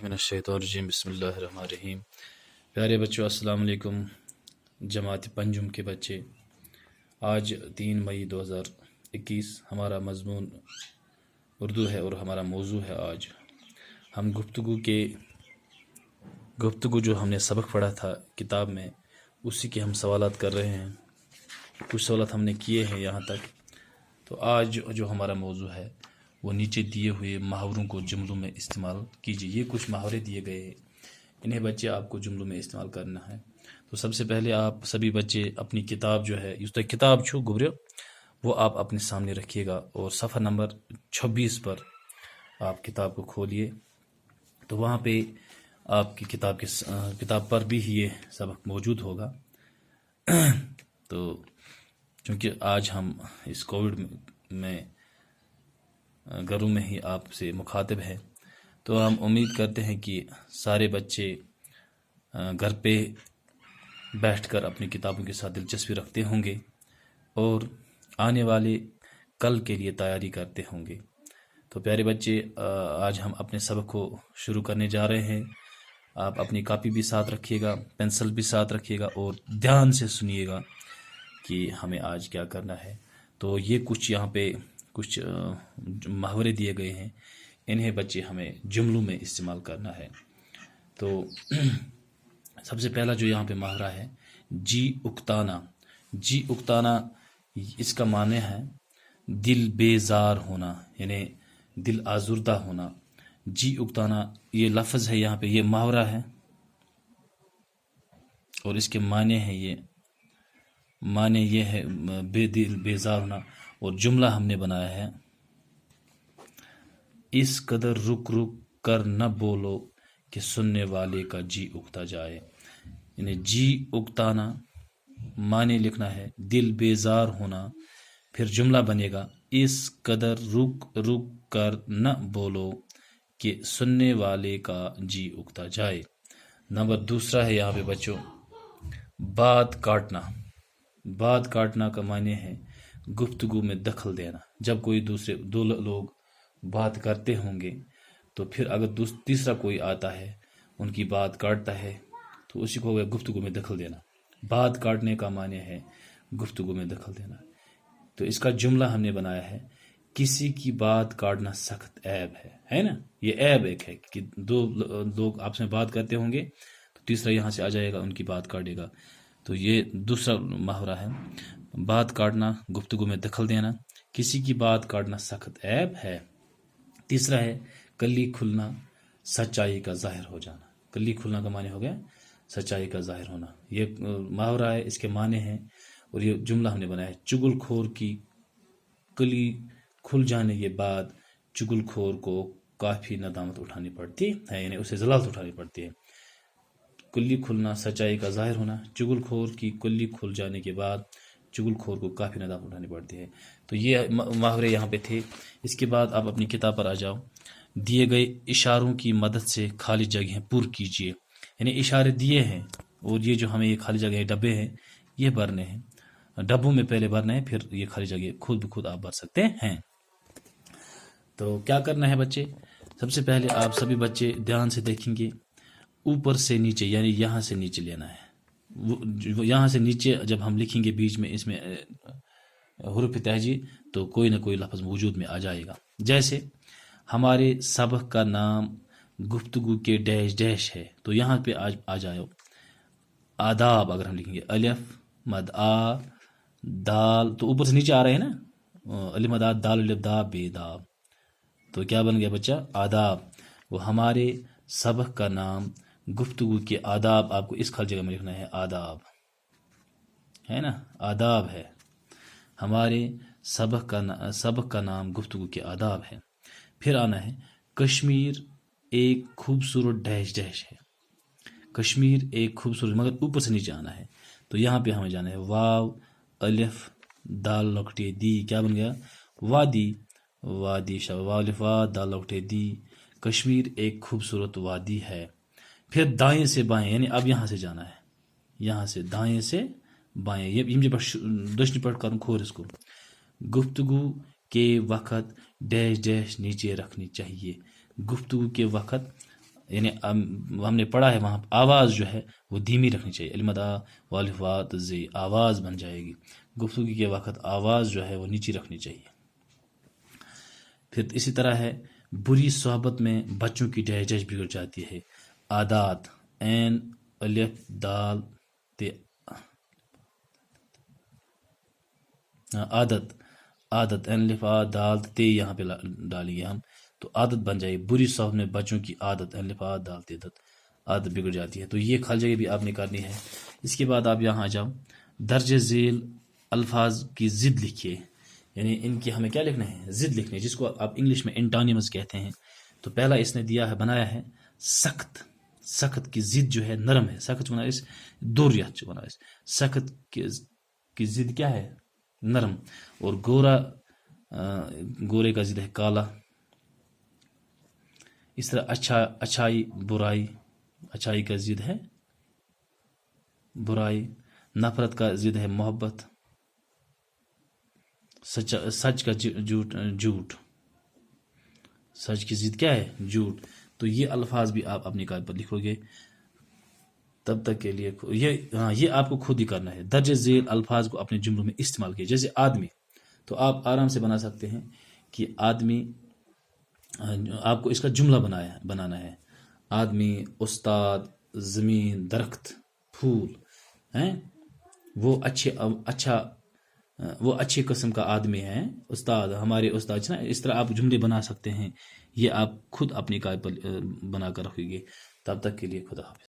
मिनश्शैतानिर्रजीम बिस्मिल्लाहिर्रहमानिर्रहीम। प्यारे बच्चों अस्सलाम वालेकुम। जमात पंजुम के बच्चे, आज 3 मई 2021 हमारा मज़मून उर्दू है और हमारा मौजू है। आज हम गुफ्तगू जो हमने सबक पढ़ा था किताब में, उसी के हम सवालात कर रहे हैं। कुछ सवालात हमने किए हैं यहाँ तक। तो आज जो हमारा मौजू है वो नीचे दिए हुए मुहावरों को जुमलों में इस्तेमाल कीजिए। ये कुछ मुहावरे दिए गए हैं, इन्हें बच्चे आपको जुमलों में इस्तेमाल करना है। तो सबसे पहले आप सभी बच्चे अपनी किताब जो है उस किताब छो गुब्रियो वो आप अपने सामने रखिएगा और सफ़ा नंबर 26 पर आप किताब को खोलिए। तो वहाँ पे आपकी किताब पर भी ये सबक मौजूद होगा। तो चूँकि आज हम इस कोविड में घरों में ही आपसे मुखातिब हैं, तो हम उम्मीद करते हैं कि सारे बच्चे घर पे बैठकर अपनी किताबों के साथ दिलचस्पी रखते होंगे और आने वाले कल के लिए तैयारी करते होंगे। तो प्यारे बच्चे, आज हम अपने सबक को शुरू करने जा रहे हैं। आप अपनी कॉपी भी साथ रखिएगा, पेंसिल भी साथ रखिएगा और ध्यान से सुनिएगा कि हमें आज क्या करना है। तो ये कुछ यहाँ पे कुछ मुहावरे दिए गए हैं, इन्हें बच्चे हमें जुमलों में इस्तेमाल करना है। तो सबसे पहला जो यहाँ पे मुहावरा है, जी उकताना। जी उकताना, इसका माने है दिल बेजार होना, यानी दिल आजुर्दा होना। जी उकताना ये लफ्ज़ है, यहाँ पे ये मुहावरा है और इसके माने ये है दिल बेजार होना। और जुमला हमने बनाया है, इस कदर रुक रुक कर न बोलो कि सुनने वाले का जी उगता जाए। यानी जी उगताना माने लिखना है दिल बेजार होना, फिर जुमला बनेगा इस कदर रुक रुक कर न बोलो कि सुनने वाले का जी उगता जाए। नंबर दूसरा है यहाँ पे बच्चों, बात काटना। बात काटना का माने है गुफ्तगू में दखल देना। जब कोई दो लोग बात करते होंगे तो फिर अगर तीसरा कोई आता है, उनकी बात काटता है, तो उसी को हो गया गुफ्तगू में दखल देना। बात काटने का माने है गुफ्तगू में दखल देना। तो इसका जुमला हमने बनाया है, किसी की बात काटना सख्त ऐब है ना। ये ऐब एक है कि दो लोग आपस में बात करते होंगे तो तीसरा यहाँ से आ जाएगा, उनकी बात काटेगा। तो ये दूसरा मुहावरा है, बात काटना गुफ्तगू में दखल देना, किसी की बात काटना सख्त ऐब है। तीसरा है कली खुलना, सच्चाई का जाहिर हो जाना। कली खुलना का माने हो गया सच्चाई का जाहिर होना। ये मुहावरा है, इसके माने हैं और ये जुमला हमने बनाया है, चुगलखोर की कली खुल जाने के बाद चुगलखोर को काफ़ी नदामत उठानी पड़ती है, यानी उसे जलालत उठानी पड़ती है। कुल्ली खुलना, सच्चाई का जाहिर होना, चुगलखोर की कुल्ली खुल जाने के बाद चुगलखोर को काफ़ी नदामत उठानी पड़ती है। तो ये मुहावरे यहाँ पे थे। इसके बाद आप अपनी किताब पर आ जाओ। दिए गए इशारों की मदद से खाली जगह पूर कीजिए। यानी इशारे दिए हैं और ये जो हमें ये खाली जगह डब्बे हैं ये भरने हैं। डब्बों में पहले भरना है, फिर ये खाली जगह खुद ब खुद आप भर सकते हैं। तो क्या करना है बच्चे, सबसे पहले आप सभी बच्चे ध्यान से देखेंगे, ऊपर से नीचे यानी यहाँ से नीचे लेना है। यहाँ से नीचे जब हम लिखेंगे बीच में इसमें हुरूफ तहजी, तो कोई ना कोई लफ्ज़ वजूद में आ जाएगा। जैसे हमारे सबक का नाम गुफ्तगू के डैश डैश है, तो यहाँ पे आ जाओ आदाब। अगर हम लिखेंगे अलिफ मद आ दाल, तो ऊपर से नीचे आ रहे हैं ना, अलिफ मद आ दाल अलिफ दा बेदाब, तो क्या बन गया बच्चा आदाब। वो हमारे सबक का नाम गुफ्तगू के आदाब, आपको इस खाली जगह में लिखना है आदाब, है ना, आदाब है। हमारे सबक का नाम गुफ्तगू के आदाब है। फिर आना है कश्मीर एक खूबसूरत डैश डैश है। कश्मीर एक खूबसूरत, मगर ऊपर से नीचे आना है, तो यहाँ पे हमें जाना है वाव अलिफ दाल लकटे दी, क्या बन गया वादी। वादी शवालिफा दाल लकटे दी, कश्मीर एक खूबसूरत वादी है। फिर दाएं से बाएं, यानी अब यहाँ से जाना है, यहाँ से दाएं से बाएं। ये दक्षिणी पट कर खोर इसको, गुफ्तगू के वक़्त डैश डैश नीचे रखनी चाहिए। गुफ्तगू के वक़्त یعنی ہم نے پڑھا ہے وہاں آواز جو ہے وہ دھیمی رکھنی چاہیے، المدا والفات زی آواز بن جائے گی، گفتگو کے وقت آواز جو ہے وہ نیچی رکھنی چاہیے۔ پھر اسی طرح ہے بری صحبت میں بچوں کی ڈہجش بگڑ جاتی ہے۔ عادات عین الف دال تے عادت عین الف دال تے یہاں پہ ڈالیں گے ہم، تو عادت بن جائے۔ بری صحبت میں بچوں کی عادت عین الف دال تے عادت بگڑ جاتی ہے، تو یہ کھل جگہ بھی آپ نے کرنی ہے۔ اس کے بعد آپ یہاں آ جاؤ، درج ذیل الفاظ کی ضد لکھیے، یعنی ان کی ہمیں کیا لکھنا ہے؟ ضد لکھنی ہے، جس کو آپ انگلش میں انٹانیمز کہتے ہیں۔ تو پہلا اس نے دیا ہے، بنایا ہے سخت، سخت کی ضد جو ہے نرم ہے، سخت بنا اس دوریت بنا اس سخت کی ضد کیا ہے؟ نرم۔ اور گورا، گورے کا ضد ہے کالا۔ اس طرح اچھائی برائی، اچھائی کا ضد ہے برائی۔ نفرت کا ضد ہے محبت۔ سچ کا جھوٹ، سچ کی ضد کیا ہے؟ جھوٹ۔ تو یہ الفاظ بھی آپ اپنی کاغذ پر لکھو گے۔ تب تک کے لیے یہ آپ کو خود ہی کرنا ہے۔ درج ذیل الفاظ کو اپنے جملوں میں استعمال کیے، جیسے آدمی، تو آپ آرام سے بنا سکتے ہیں کہ آدمی، آپ کو اس کا جملہ بنانا ہے۔ آدمی، استاد، زمین، درخت، پھول ہیں، وہ اچھے قسم کا آدمی ہے، استاد، ہمارے استاد نا، اس طرح آپ جملے بنا سکتے ہیں۔ یہ آپ خود اپنی کاغذ پر بنا کر رکھیں گے۔ تب تک کے لیے خدا حافظ۔